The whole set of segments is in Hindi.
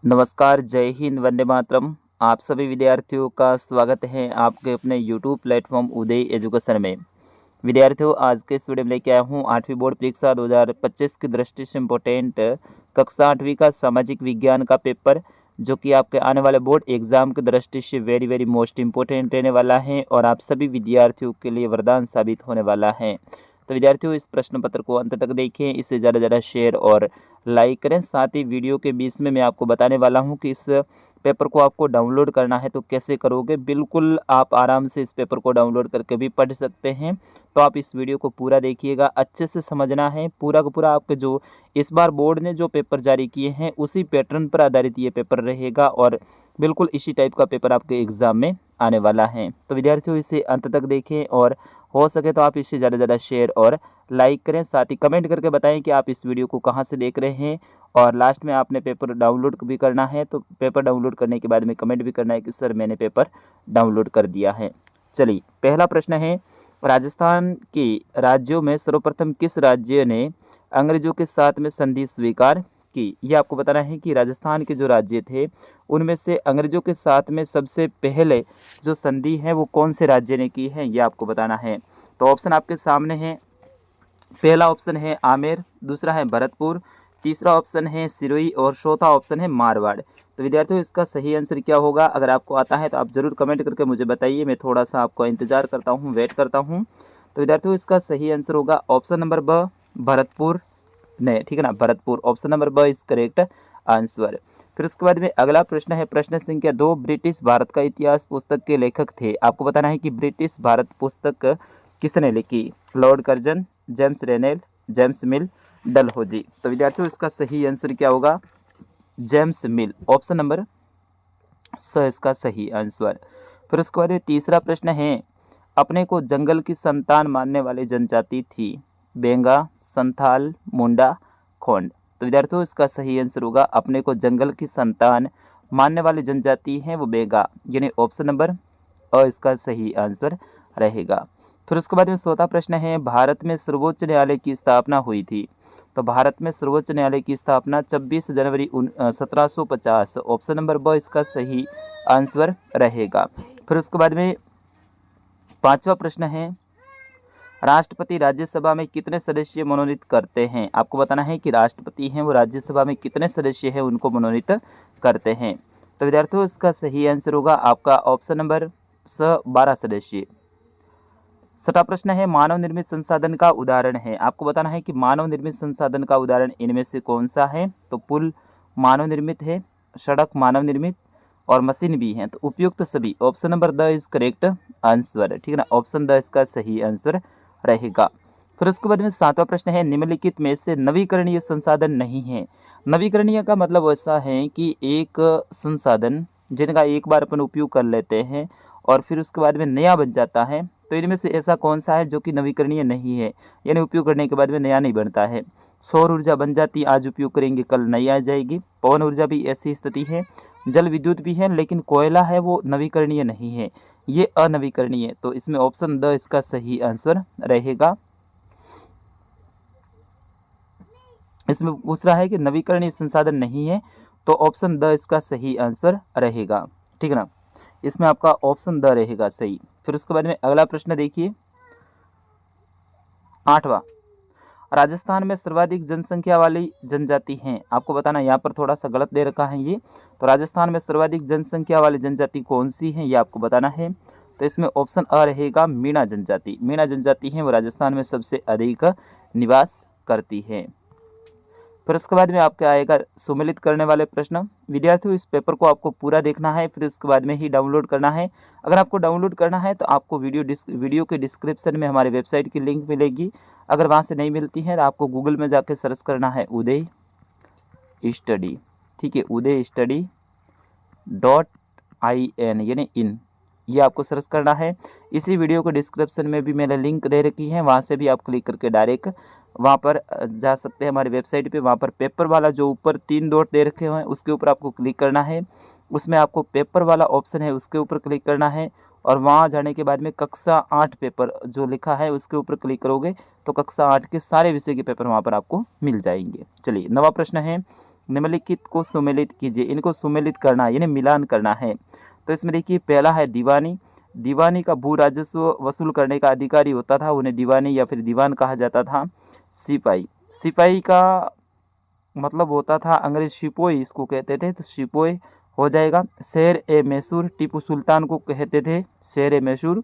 नमस्कार, जय हिंद, वंदे मातरम। आप सभी विद्यार्थियों का स्वागत है आपके अपने यूट्यूब प्लेटफॉर्म उदय एजुकेशन में। विद्यार्थियों, आज के इस वीडियो में लेके आया हूँ 8वीं बोर्ड परीक्षा 2025 की दृष्टि से इम्पोर्टेंट कक्षा 8वीं का सामाजिक विज्ञान का पेपर, जो कि आपके आने वाले बोर्ड एग्जाम की दृष्टि से वेरी वेरी मोस्ट इम्पोर्टेंट रहने वाला है और आप सभी विद्यार्थियों के लिए वरदान साबित होने वाला है। तो विद्यार्थियों, इस प्रश्न पत्र को अंत तक देखें, इसे ज़्यादा से ज़्यादा शेयर और लाइक करें। साथ ही वीडियो के बीच में मैं आपको बताने वाला हूं कि इस पेपर को आपको डाउनलोड करना है तो कैसे करोगे। बिल्कुल आप आराम से इस पेपर को डाउनलोड करके भी पढ़ सकते हैं। तो आप इस वीडियो को पूरा देखिएगा, अच्छे से समझना है। पूरा का पूरा आपके जो इस बार बोर्ड ने जो पेपर जारी किए हैं उसी पैटर्न पर आधारित ये पेपर रहेगा और बिल्कुल इसी टाइप का पेपर आपके एग्जाम में आने वाला है। तो विद्यार्थियों, इसे अंत तक देखें और हो सके तो आप इसे ज़्यादा से ज़्यादा शेयर और लाइक करें। साथ ही कमेंट करके बताएं कि आप इस वीडियो को कहां से देख रहे हैं और लास्ट में आपने पेपर डाउनलोड भी करना है। तो पेपर डाउनलोड करने के बाद में कमेंट भी करना है कि सर मैंने पेपर डाउनलोड कर दिया है। चलिए, पहला प्रश्न है, राजस्थान के राज्यों में सर्वप्रथम किस राज्य ने अंग्रेजों के साथ में संधि स्वीकार की। ये आपको बताना है कि राजस्थान के जो राज्य थे उनमें से अंग्रेजों के साथ में सबसे पहले जो संधि है वो कौन से राज्य ने की है, ये आपको बताना है। तो ऑप्शन आपके सामने है। पहला ऑप्शन है आमेर, दूसरा है भरतपुर, तीसरा ऑप्शन है सिरोही और चौथा ऑप्शन है मारवाड़। तो विद्यार्थियों, इसका सही आंसर क्या होगा? अगर आपको आता है तो आप ज़रूर कमेंट करके मुझे बताइए, मैं थोड़ा सा आपको इंतजार करता हूँ, वेट करता हूँ। तो विद्यार्थियों, इसका सही आंसर होगा ऑप्शन नंबर ब, भरतपुर। नहीं, ठीक है ना, भरतपुर। ऑप्शन नंबर ब इज करेक्ट आंसर। फिर उसके बाद में अगला प्रश्न है, प्रश्न संख्या 2, ब्रिटिश भारत का इतिहास पुस्तक के लेखक थे। आपको बताना है कि ब्रिटिश भारत पुस्तक किसने लिखी। लॉर्ड कर्जन, जेम्स रेनेल, जेम्स मिल, डलहौजी। तो विद्यार्थियों, इसका सही आंसर क्या होगा? जेम्स मिल। ऑप्शन नंबर स इसका सही आंसर। फिर उसके बाद में तीसरा प्रश्न है, अपने को जंगल की संतान मानने वाली जनजाति थी। बेंगा, संथाल, मुंडा, खोंड। तो विद्यार्थियों, इसका सही आंसर होगा अपने को जंगल की संतान मानने वाली जनजाति है वो बेंगा, यानी ऑप्शन नंबर अ इसका सही आंसर रहेगा। फिर उसके बाद में चौथा प्रश्न है, भारत में सर्वोच्च न्यायालय की स्थापना हुई थी। तो भारत में सर्वोच्च न्यायालय की स्थापना 26 जनवरी 1750। ऑप्शन नंबर ब इसका सही आंसर रहेगा। फिर उसके बाद में पांचवा प्रश्न है, राष्ट्रपति राज्यसभा में कितने सदस्य मनोनीत करते हैं। आपको बताना है कि राष्ट्रपति हैं वो राज्यसभा में कितने सदस्य हैं उनको मनोनीत करते हैं। तो विद्यार्थियों, इसका सही आंसर होगा आपका ऑप्शन नंबर स, 12 सदस्य। छठा प्रश्न है, मानव निर्मित संसाधन का उदाहरण है। आपको बताना है कि मानव निर्मित संसाधन का उदाहरण इनमें से कौन सा है। तो पुल मानव निर्मित है, सड़क मानव निर्मित और मशीन भी है। तो उपयुक्त सभी। Option number the is correct answer, ठीक है ना, ऑप्शन द इसका सही आंसर रहेगा। फिर उसके बाद में सातवां प्रश्न है, निम्नलिखित में से नवीकरणीय संसाधन नहीं है। नवीकरणीय का मतलब ऐसा है कि एक संसाधन जिनका एक बार अपन उपयोग कर लेते हैं और फिर उसके बाद में नया बन जाता है। तो इनमें से ऐसा कौन सा है जो कि नवीकरणीय नहीं है, यानी उपयोग करने के बाद में नया नहीं बनता है। सौर ऊर्जा बन जाती, आज उपयोग करेंगे कल नई आ जाएगी। पवन ऊर्जा भी ऐसी स्थिति है। जल विद्युत भी है, लेकिन कोयला है वो नवीकरणीय नहीं है, ये अनवीकरणीय। तो इसमें ऑप्शन द इसका सही आंसर रहेगा। इसमें पूछ रहा है कि नवीकरणीय संसाधन नहीं है, तो ऑप्शन द इसका सही आंसर रहेगा, ठीक है ना, इसमें आपका ऑप्शन द रहेगा सही। फिर उसके बाद में अगला प्रश्न देखिए, आठवां, राजस्थान में सर्वाधिक जनसंख्या वाली जनजाति हैं। आपको बताना, यहाँ पर थोड़ा सा गलत दे रखा है ये। तो राजस्थान में सर्वाधिक जनसंख्या वाली जनजाति कौन सी है ये आपको बताना है। तो इसमें ऑप्शन अ रहेगा मीणा जनजाति। मीणा जनजाति है वो राजस्थान में सबसे अधिक निवास करती है। फिर उसके बाद में आपके आएगा सम्मिलित करने वाले प्रश्न। विद्यार्थियों, इस पेपर को आपको पूरा देखना है, फिर उसके बाद में ही डाउनलोड करना है। अगर आपको डाउनलोड करना है तो आपको वीडियो के डिस्क्रिप्शन में हमारी वेबसाइट की लिंक मिलेगी। अगर वहाँ से नहीं मिलती है तो आपको गूगल में जाकर सर्च करना है उदय स्टडी, ठीक है, उदय स्टडी .in यानी इन, ये आपको सर्च करना है। इसी वीडियो को डिस्क्रिप्शन में भी मैंने लिंक दे रखी है, वहाँ से भी आप क्लिक करके डायरेक्ट वहाँ पर जा सकते हैं हमारी वेबसाइट पे। वहाँ पर पेपर वाला जो ऊपर 3 डॉट दे रखे हुए हैं उसके ऊपर आपको क्लिक करना है। उसमें आपको पेपर वाला ऑप्शन है उसके ऊपर क्लिक करना है और वहाँ जाने के बाद में कक्षा 8 पेपर जो लिखा है उसके ऊपर क्लिक करोगे तो कक्षा 8 के सारे विषय के पेपर वहाँ पर आपको मिल जाएंगे। चलिए, नवा प्रश्न है, निम्नलिखित को सुमेलित कीजिए। इनको सुमेलित करना यानी मिलान करना है। तो इसमें देखिए पहला है दीवानी। दीवानी का भू राजस्व वसूल करने का अधिकारी होता था, उन्हें दीवानी या फिर दीवान कहा जाता था। सिपाही, सिपाही का मतलब होता था अंग्रेज सिपोही इसको कहते थे, तो सिपोही हो जाएगा। शेर ए मैसूर, टीपू सुल्तान को कहते थे शेर ए मैसूर।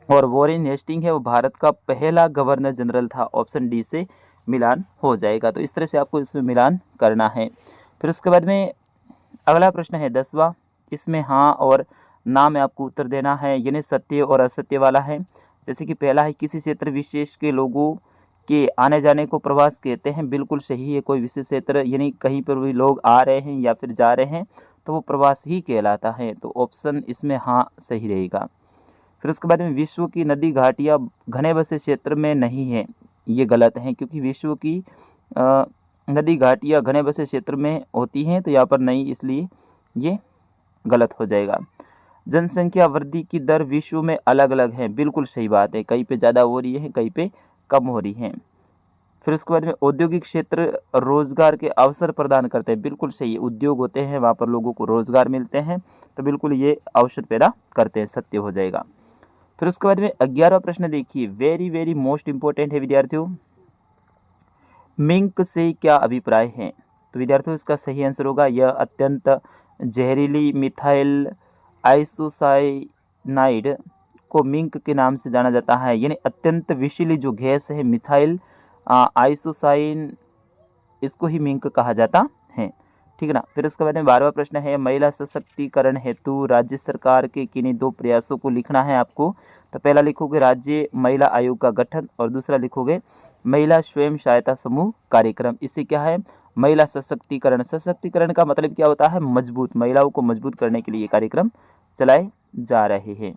और वॉरेन हेस्टिंग है वो भारत का पहला गवर्नर जनरल था। ऑप्शन डी से मिलान हो जाएगा। तो इस तरह से आपको इसमें मिलान करना है। फिर उसके बाद में अगला प्रश्न है 10वां। इसमें हाँ और ना में आपको उत्तर देना है, यानी सत्य और असत्य वाला है। जैसे कि पहला है किसी क्षेत्र विशेष के लोगों के आने जाने को प्रवास कहते हैं। बिल्कुल सही है। कोई विशेष क्षेत्र यानी कहीं पर भी लोग आ रहे हैं या फिर जा रहे हैं तो वो प्रवास ही कहलाता है। तो ऑप्शन इसमें हाँ सही रहेगा। फिर उसके बाद में विश्व की नदी घाटियाँ घने बसे क्षेत्र में नहीं है, ये गलत है, क्योंकि विश्व की नदी घाटियाँ घने बसे क्षेत्र में होती हैं, तो यहाँ पर नहीं, इसलिए ये गलत हो जाएगा। जनसंख्या वृद्धि की दर विश्व में अलग अलग है, बिल्कुल सही बात है। कहीं पे ज़्यादा हो रही है, कहीं पे कम हो रही है। फिर उसके बाद में औद्योगिक क्षेत्र रोजगार के अवसर प्रदान करते हैं, बिल्कुल सही है। उद्योग होते हैं, वहाँ पर लोगों को रोजगार मिलते हैं, तो बिल्कुल ये अवसर पैदा करते हैं, सत्य हो जाएगा। फिर उसके बाद में 11वां प्रश्न देखिए, वेरी वेरी मोस्ट इंपॉर्टेंट है विद्यार्थियों। मिंक से क्या अभिप्राय है? तो विद्यार्थियों इसका सही आंसर होगा यह अत्यंत जहरीली मिथाइल आइसोसाइनाइड को मिंक के नाम से जाना जाता है, यानी अत्यंत विषैली जो गैस है मिथाइल आइसोसाइन, इसको ही मिंक कहा जाता है, ठीक है ना। फिर उसके बाद में 12वां प्रश्न है, महिला सशक्तिकरण हेतु राज्य सरकार के किन्हीं दो प्रयासों को लिखना है आपको। तो पहला लिखोगे राज्य महिला आयोग का गठन, और दूसरा लिखोगे महिला स्वयं सहायता समूह कार्यक्रम। इससे क्या है, महिला सशक्तिकरण। सशक्तिकरण का मतलब क्या होता है, मजबूत, महिलाओं को मजबूत करने के लिए ये कार्यक्रम चलाए जा रहे हैं।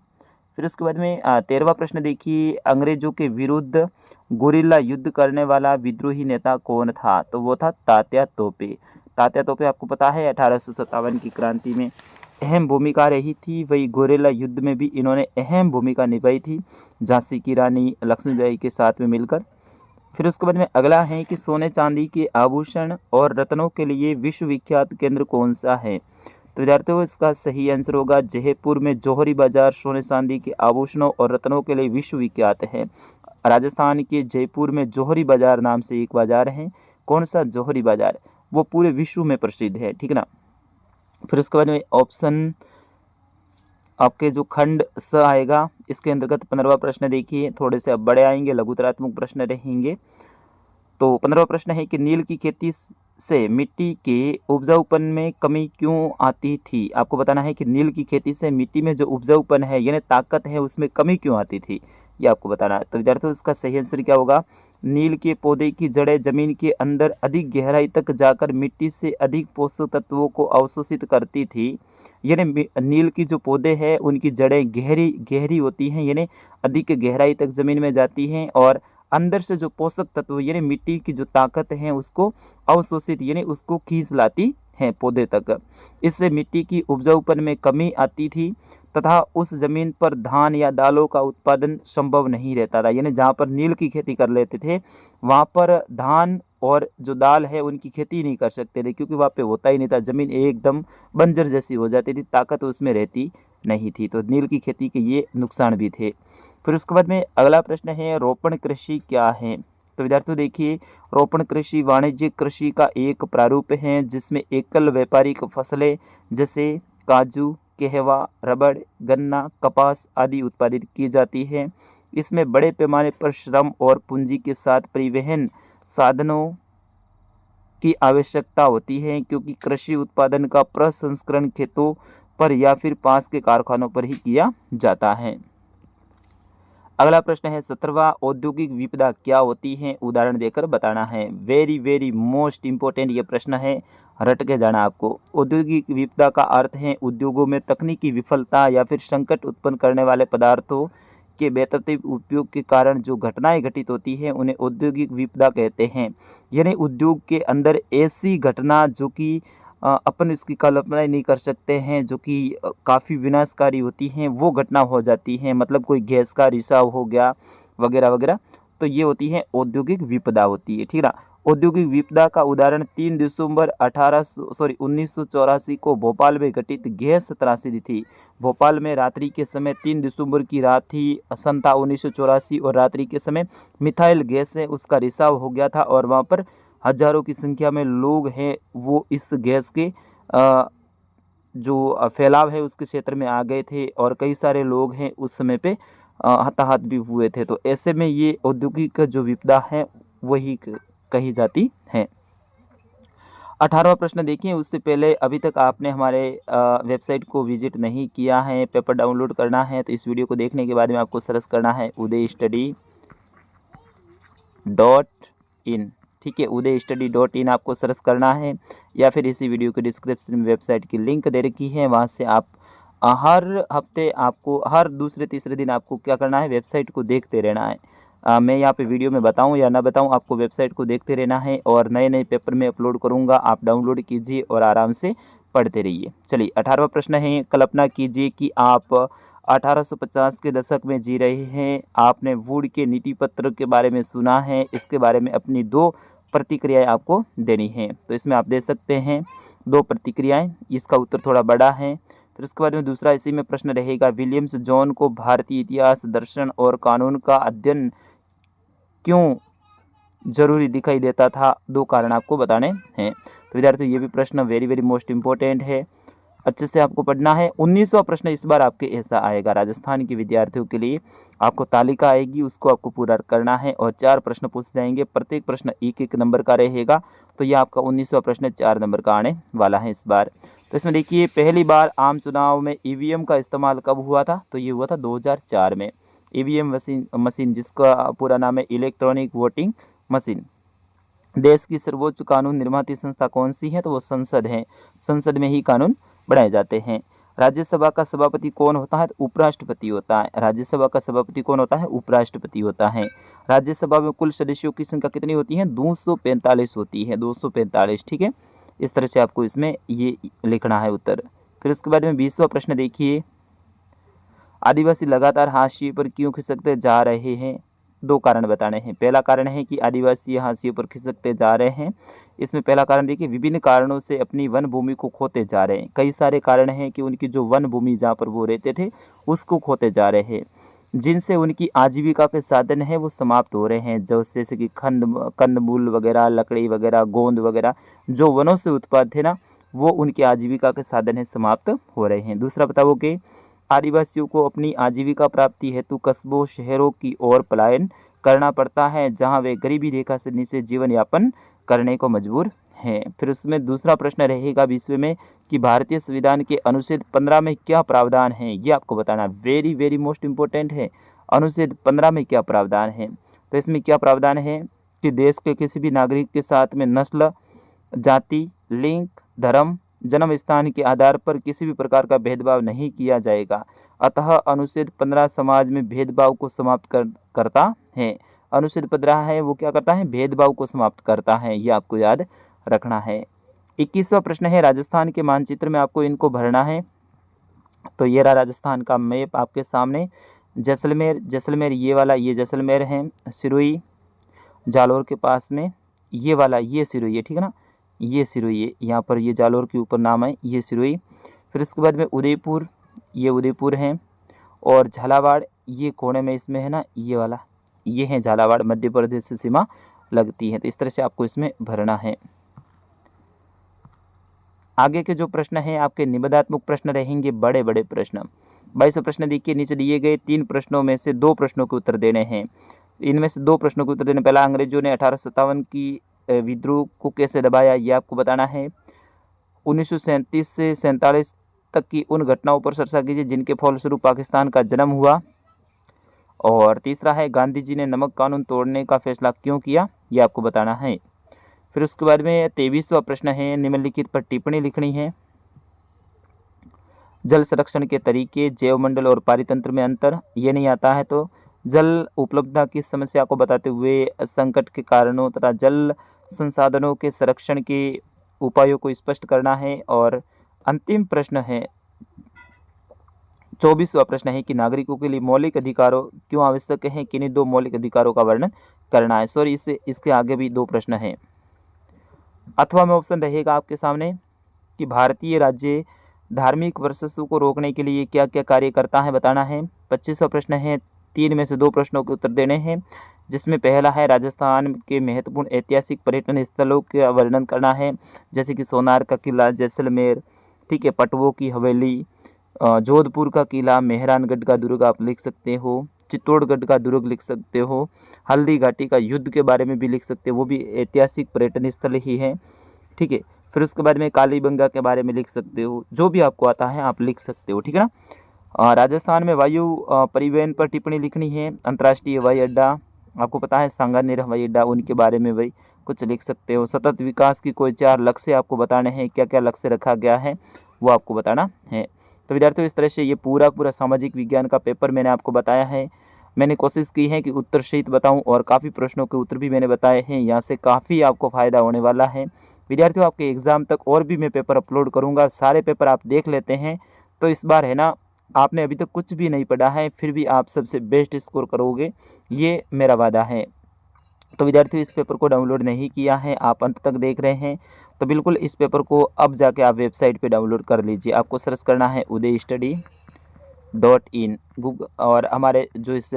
फिर उसके बाद में 13वां प्रश्न देखिए, अंग्रेजों के विरुद्ध गुरिल्ला युद्ध करने वाला विद्रोही नेता कौन था? तो वो था तात्या तोपे। तात्या तोपे आपको पता है 1857 की क्रांति में अहम भूमिका रही थी। वही गुरिल्ला युद्ध में भी इन्होंने अहम भूमिका निभाई थी, झांसी की रानी लक्ष्मीबाई के साथ में मिलकर। फिर उसके बाद में अगला है कि सोने चांदी के आभूषण और रत्नों के लिए विश्वविख्यात केंद्र कौन सा है? तो विद्यार्थियों इसका सही आंसर होगा जयपुर में जौहरी बाजार सोने चांदी के आभूषणों और रत्नों के लिए विश्वविख्यात है। राजस्थान के जयपुर में जौहरी बाजार नाम से एक बाजार है। कौन सा जौहरी बाजार? वो पूरे विश्व में प्रसिद्ध है, ठीक है ना। फिर उसके बाद में ऑप्शन आपके जो खंड स आएगा इसके अंतर्गत 15वां प्रश्न देखिए, थोड़े से अब बड़े आएंगे, लघुतरात्मक प्रश्न रहेंगे। तो 15वां प्रश्न है कि नील की खेती से मिट्टी के उपजाऊपन में कमी क्यों आती थी? आपको बताना है कि नील की खेती से मिट्टी में जो उपजाऊपन है यानी ताकत है उसमें कमी क्यों आती थी, ये आपको बताना है। तो विद्यार्थियों इसका सही आंसर क्या होगा, नील के पौधे की जड़ें जमीन के अंदर अधिक गहराई तक जाकर मिट्टी से अधिक पोषक तत्वों को अवशोषित करती थी। यानी नील की जो पौधे हैं उनकी जड़ें गहरी गहरी होती हैं, यानी अधिक गहराई तक ज़मीन में जाती हैं और अंदर से जो पोषक तत्व यानी मिट्टी की जो ताकत है उसको अवशोषित यानी उसको खींच लाती है पौधे तक। इससे मिट्टी की उपजाऊपन में कमी आती थी तथा उस जमीन पर धान या दालों का उत्पादन संभव नहीं रहता था। यानी जहाँ पर नील की खेती कर लेते थे वहाँ पर धान और जो दाल है उनकी खेती नहीं कर सकते थे, क्योंकि वहाँ पे होता ही नहीं था, ज़मीन एकदम बंजर जैसी हो जाती थी, ताकत उसमें रहती नहीं थी। तो नील की खेती के ये नुकसान भी थे। फिर उसके बाद में अगला प्रश्न है रोपण कृषि क्या है? तो विद्यार्थियों देखिए, रोपण कृषि वाणिज्यिक कृषि का एक प्रारूप है जिसमें एकल व्यापारिक फसलें जैसे काजू, कहवा, रबड़, गन्ना, कपास आदि उत्पादित की जाती है। इसमें बड़े पैमाने पर श्रम और पूंजी के साथ परिवहन साधनों की आवश्यकता होती है, क्योंकि कृषि उत्पादन का प्रसंस्करण खेतों पर या फिर पास के कारखानों पर ही किया जाता है। अगला प्रश्न है 17वां, औद्योगिक विपदा क्या होती है? उदाहरण देकर बताना है। वेरी वेरी मोस्ट इंपॉर्टेंट ये प्रश्न है, रट के जाना आपको। औद्योगिक विपदा का अर्थ है उद्योगों में तकनीकी विफलता या फिर संकट उत्पन्न करने वाले पदार्थों के बेतरतीब उपयोग के कारण जो घटनाएं घटित होती हैं उन्हें औद्योगिक विपदा कहते हैं। यानी उद्योग के अंदर ऐसी घटना जो कि अपन इसकी कल्पना ही नहीं कर सकते हैं, जो कि काफ़ी विनाशकारी होती हैं, वो घटना हो जाती है। मतलब कोई गैस का रिसाव हो गया वगैरह वगैरह, तो ये होती है औद्योगिक विपदा होती है, ठीक है ना। औद्योगिक विपदा का उदाहरण 3 दिसंबर 1984 को भोपाल में घटित गैस त्रासदी थी। भोपाल में रात्रि के समय 3 दिसंबर की रात थी सन था 1984 और रात्रि के समय मिथाइल गैस है उसका रिसाव हो गया था और वहाँ पर हजारों की संख्या में लोग हैं वो इस गैस के जो फैलाव है उसके क्षेत्र में आ गए थे और कई सारे लोग हैं उस समय पे हताहत भी हुए थे। तो ऐसे में ये औद्योगिक जो विपदा है वही कही जाती है। 18वां प्रश्न देखिए, उससे पहले अभी तक आपने हमारे वेबसाइट को विजिट नहीं किया है, पेपर डाउनलोड करना है तो इस वीडियो को देखने के बाद में आपको सर्च करना है uday.study.in। ठीक है, uday.study.in आपको सर्च करना है या फिर इसी वीडियो के डिस्क्रिप्शन में वेबसाइट की लिंक दे रखी है, वहाँ से आप हर हफ्ते आपको हर दूसरे तीसरे दिन आपको क्या करना है, वेबसाइट को देखते रहना है। मैं यहाँ पे वीडियो में बताऊँ या ना बताऊँ, आपको वेबसाइट को देखते रहना है और नए नए पेपर में अपलोड करूँगा, आप डाउनलोड कीजिए और आराम से पढ़ते रहिए। चलिए 18वां प्रश्न है, कल्पना कीजिए कि आप 1850 के दशक में जी रहे हैं। आपने वुड के नीति पत्र के बारे में सुना है, इसके बारे में अपनी 2 प्रतिक्रियाएं आपको देनी है। तो इसमें आप दे सकते हैं 2 प्रतिक्रियाएं, इसका उत्तर थोड़ा बड़ा है। फिर उसके बाद में दूसरा इसी में प्रश्न रहेगा, विलियम्स जॉन को भारतीय इतिहास, दर्शन और कानून का अध्ययन क्यों जरूरी दिखाई देता था, 2 कारण आपको बताने हैं। तो विद्यार्थियों ये भी प्रश्न वेरी वेरी मोस्ट इंपॉर्टेंट है, अच्छे से आपको पढ़ना है। 19वां प्रश्न इस बार आपके ऐसा आएगा, राजस्थान के विद्यार्थियों के लिए आपको तालिका आएगी, उसको आपको पूरा करना है और 4 प्रश्न पूछ जाएंगे, प्रत्येक प्रश्न 1-1 नंबर का रहेगा। तो ये आपका 19वां प्रश्न 4 नंबर का आने वाला है इस बार। तो इसमें देखिए, पहली बार आम चुनाव में ईवीएम का इस्तेमाल कब हुआ था, तो ये हुआ था 2004 में। ईवीएम मशीन जिसका पूरा नाम है इलेक्ट्रॉनिक वोटिंग मशीन। देश की सर्वोच्च कानून निर्माती संस्था कौन सी है, तो वो संसद है, संसद में ही कानून बनाए जाते हैं। राज्यसभा का सभापति कौन होता है, तो उपराष्ट्रपति होता है। राज्यसभा का सभापति कौन होता है, उपराष्ट्रपति होता है। राज्यसभा में कुल सदस्यों की संख्या कितनी होती है, 245 होती है, 245। ठीक है, इस तरह से आपको इसमें ये लिखना है उत्तर। फिर उसके बाद में 20वां प्रश्न देखिए, आदिवासी लगातार हाशिए पर क्यों खिसकते जा रहे हैं, 2 कारण बताने हैं। पहला कारण है कि आदिवासी हाशिए पर खिसकते जा रहे हैं, इसमें पहला कारण देखिए, विभिन्न कारणों से अपनी वन भूमि को खोते जा रहे हैं। कई सारे कारण हैं कि उनकी जो वन भूमि जहाँ पर वो रहते थे उसको खोते जा रहे हैं, जिनसे उनकी आजीविका के साधन है वो समाप्त हो रहे हैं, जैसे कि कंदमूल वगैरह, लकड़ी वगैरह, गोंद वगैरह जो वनों से उत्पाद थे ना, वो उनकी आजीविका के साधन है समाप्त हो रहे हैं। दूसरा बताओ कि आदिवासियों को अपनी आजीविका प्राप्ति हेतु कस्बों शहरों की ओर पलायन करना पड़ता है, जहां वे गरीबी रेखा से नीचे जीवन यापन करने को मजबूर हैं। फिर उसमें दूसरा प्रश्न रहेगा 20वें में कि भारतीय संविधान के अनुच्छेद 15 में क्या प्रावधान है, ये आपको बताना वेरी वेरी मोस्ट इंपॉर्टेंट है। अनुच्छेद 15 में क्या प्रावधान है, तो इसमें क्या प्रावधान है कि देश के किसी भी नागरिक के साथ में नस्ल, जाति, लिंग, धर्म, जन्म स्थान के आधार पर किसी भी प्रकार का भेदभाव नहीं किया जाएगा। अतः अनुच्छेद 15 समाज में भेदभाव को समाप्त करता है। अनुच्छेद 15 है वो क्या करता है, भेदभाव को समाप्त करता है, ये आपको याद रखना है। 21वां प्रश्न है, राजस्थान के मानचित्र में आपको इनको भरना है। तो ये रहा राजस्थान का मैप आपके सामने। जैसलमेर ये वाला, ये जैसलमेर है। सिरोही जालोर के पास में ये वाला, ये सिरोही है, ठीक है ना, ये सिरोही है, यहाँ पर ये जालोर के ऊपर नाम है, ये सिरोही। फिर उसके बाद में उदयपुर, ये उदयपुर है और झालावाड़ ये कोने में इसमें है ना, ये वाला ये है झालावाड़, मध्य प्रदेश से सीमा लगती है। तो इस तरह से आपको इसमें भरना है। आगे के जो प्रश्न हैं आपके निबंधात्मक प्रश्न रहेंगे, बड़े बड़े प्रश्न। 22 प्रश्न देखिए, नीचे दिए गए 3 प्रश्नों में से 2 प्रश्नों के उत्तर देने हैं। इनमें से 2 प्रश्नों के उत्तर देने, पहला अंग्रेजों ने 1857 की विद्रोह को कैसे दबाया, ये आपको बताना है। 1937 से 47 तक की उन घटनाओं पर चर्चा कीजिए जिनके फलस्वरूप पाकिस्तान का जन्म हुआ। और तीसरा है, गांधी जी ने नमक कानून तोड़ने का फैसला क्यों किया, ये आपको बताना है। फिर उसके बाद में 23वां प्रश्न है, निम्नलिखित पर टिप्पणी लिखनी है। जल संरक्षण के तरीके, जैवमंडल और पारितंत्र में अंतर, ये नहीं आता है तो जल उपलब्धता की समस्या को बताते हुए संकट के कारणों तथा जल संसाधनों के संरक्षण के उपायों को स्पष्ट करना है। और अंतिम प्रश्न है 24वां प्रश्न है कि नागरिकों के लिए मौलिक अधिकारों क्यों आवश्यक है, किन्हीं 2 मौलिक अधिकारों का वर्णन करना है। सॉरी, इसके आगे भी 2 प्रश्न हैं। अथवा में ऑप्शन रहेगा आपके सामने कि भारतीय राज्य धार्मिक वर्चस्व को रोकने के लिए क्या क्या कार्य करता है, बताना है। 25वां प्रश्न है, 3 में से 2 प्रश्नों के उत्तर देने हैं, जिसमें पहला है राजस्थान के महत्वपूर्ण ऐतिहासिक पर्यटन स्थलों का वर्णन करना है, जैसे कि सोनार का किला, जैसलमेर, ठीक है, पटवों की हवेली, जोधपुर का किला, मेहरानगढ़ का दुर्ग आप लिख सकते हो, चित्तौड़गढ़ का दुर्ग लिख सकते हो, हल्दी घाटी का युद्ध के बारे में भी लिख सकते हो, वो भी ऐतिहासिक पर्यटन स्थल ही है, ठीक है। फिर उसके बाद में कालीबंगा के बारे में लिख सकते हो, जो भी आपको आता है आप लिख सकते हो, ठीक है ना। राजस्थान में वायु परिवहन पर टिप्पणी लिखनी है, अंतर्राष्ट्रीय हवाई अड्डा आपको पता है, सांगानेर हवाई अड्डा, उनके बारे में भाई कुछ लिख सकते हो। सतत विकास की कोई 4 लक्ष्य आपको बताने हैं, क्या क्या लक्ष्य रखा गया है वो आपको बताना है। तो विद्यार्थियों, इस तरह से ये पूरा सामाजिक विज्ञान का पेपर मैंने आपको बताया है। मैंने कोशिश की है कि उत्तर सहित बताऊं और काफ़ी प्रश्नों के उत्तर भी मैंने बताए हैं, यहाँ से काफ़ी आपको फ़ायदा होने वाला है। विद्यार्थियों, आपके एग्ज़ाम तक और भी मैं पेपर अपलोड करूँगा, सारे पेपर आप देख लेते हैं। तो इस बार है ना, आपने अभी तक कुछ भी नहीं पढ़ा है, फिर भी आप सबसे बेस्ट स्कोर करोगे, ये मेरा वादा है। तो विद्यार्थियों, इस पेपर को डाउनलोड नहीं किया है, आप अंत तक देख रहे हैं, तो बिल्कुल इस पेपर को अब जाके आप वेबसाइट पे डाउनलोड कर लीजिए। आपको सर्च करना है uday.study.in गूगल, और हमारे जो इस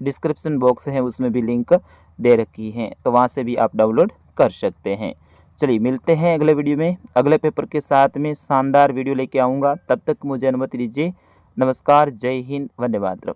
डिस्क्रिप्शन बॉक्स है उसमें भी लिंक दे रखी है, तो वहाँ से भी आप डाउनलोड कर सकते हैं। चलिए मिलते हैं अगले वीडियो में, अगले पेपर के साथ में शानदार वीडियो लेके आऊँगा। तब तक मुझे अनुमति दीजिए। नमस्कार, जय हिंद, वंदे मातरम।